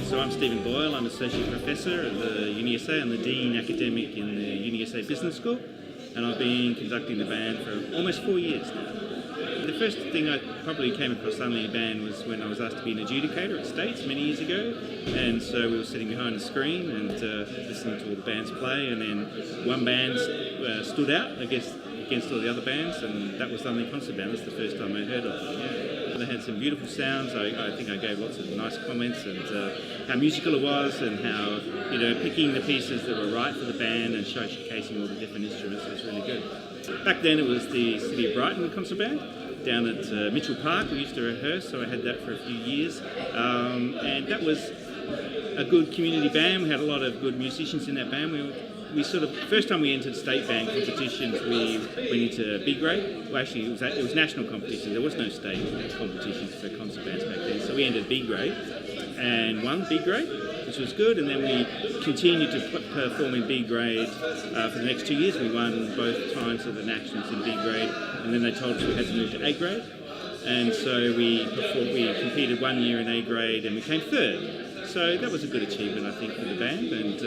So I'm Stephen Boyle. I'm Associate Professor at the UniSA. I'm the Dean Academic in the UniSA Business School, and I've been conducting the band for almost 4 years now. The first thing I probably came across Unley band was when I was asked to be an adjudicator at States many years ago, and so we were sitting behind the screen and listening to all the bands play, and then one band stood out against all the other bands, and that was Unley Concert Band. That's the first time I heard of them. Yeah. They had some beautiful sounds. I think I gave lots of nice comments, and how musical it was, and how picking the pieces that were right for the band and showcasing all the different instruments was really good. Back then it was the City of Brighton Concert Band down at Mitchell Park. We used to rehearse, so I had that for a few years, and that was a good community band. We had a lot of good musicians in that band. We sort of, first time we entered state band competitions, we went into B grade. Well, actually, it was national competition. There was no state competitions for concert bands back then. So we entered B grade and won B grade, which was good. And then we continued to perform in B grade for the next 2 years. We won both times of the nationals in B grade, and then they told us we had to move to A grade. And so we competed 1 year in A grade, and we came third. So that was a good achievement, I think, for the band. And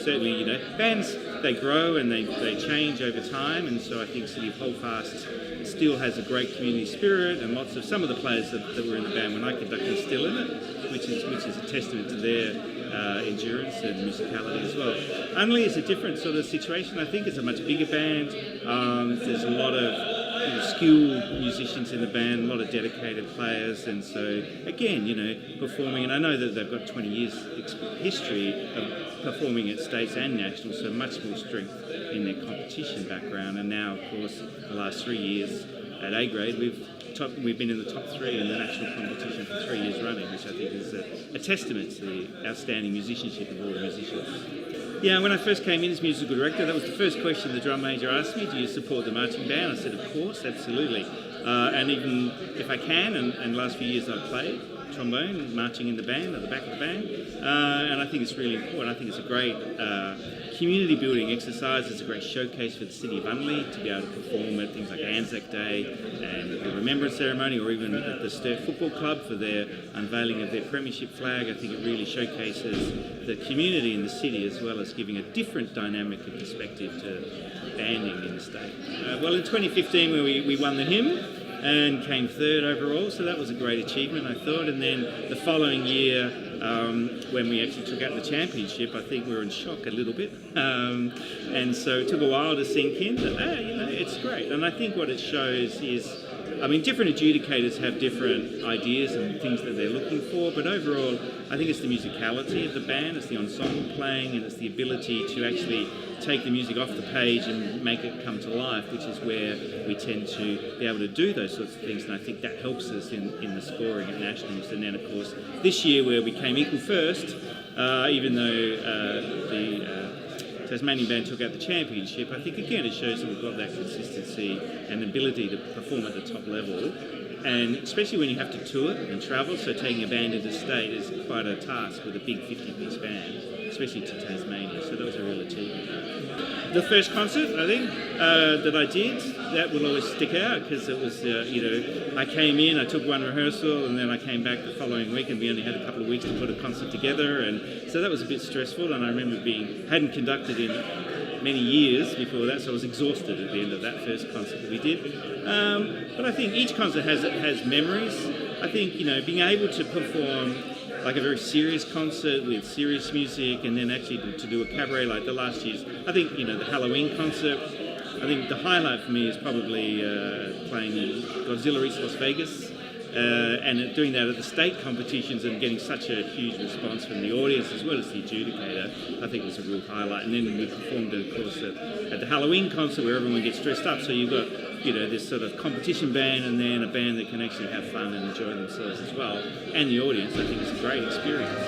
certainly, bands, they grow and they change over time, and so I think City of Holdfast still has a great community spirit, and some of the players that were in the band when I conducted are still in it, which is a testament to their endurance and musicality as well. Unley is a different sort of situation. I think it's a much bigger band. There's a lot of skilled musicians in the band, a lot of dedicated players, and so again, performing, and I know that they've got 20 years history of performing at states and nationals, so much more strength in their competition background. And now, of course, the last 3 years at A grade, we've been in the top 3 in the national competition for 3 years running, which I think is a testament to the outstanding musicianship of all the musicians. Yeah, when I first came in as musical director, that was the first question the drum major asked me: do you support the marching band? I said, of course, absolutely. And even if I can, and last few years I've played trombone, marching in the band, at the back of the band, and I think it's really important. I think it's a great community building exercise. It's a great showcase for the city of Unley to be able to perform at things like Anzac Day and the Remembrance Ceremony, or even at the Sturt Football Club for their unveiling of their premiership flag. I think it really showcases the community in the city, as well as giving a different dynamic and perspective to banding in the state. Well, in 2015 we won the hymn and came third overall, so that was a great achievement, I thought. And then the following year, when we actually took out the championship, I think we were in shock a little bit, and so it took a while to sink in that it's great. And I think what it shows is, different adjudicators have different ideas and things that they're looking for, but overall, I think it's the musicality of the band, it's the ensemble playing, and it's the ability to actually take the music off the page and make it come to life, which is where we tend to be able to do those sorts of things, and I think that helps us in the scoring at nationals. And then, of course, this year where we came equal first, even though the Tasmanian band took out the championship, I think again it shows that we've got that consistency and ability to perform at the top level, and especially when you have to tour and travel, so taking a band into state is quite a task with a big 50-piece band, especially to Tasmania, so that was a real achievement. The first concert, I think, that I did, that will always stick out, because it was, I came in, I took one rehearsal, and then I came back the following week, and we only had a couple of weeks to put a concert together, and so that was a bit stressful, and I remember hadn't conducted in many years before that, so I was exhausted at the end of that first concert that we did. But I think each concert has memories. I think, being able to perform like a very serious concert with serious music, and then actually to do a cabaret like the last year's. I think, the Halloween concert, I think the highlight for me is probably playing Godzilla East Las Vegas, and doing that at the state competitions and getting such a huge response from the audience as well as the adjudicator, I think was a real highlight. And then we performed, of course, at the Halloween concert where everyone gets dressed up, so you've got this sort of competition band and then a band that can actually have fun and enjoy themselves as well. And the audience, I think it's a great experience.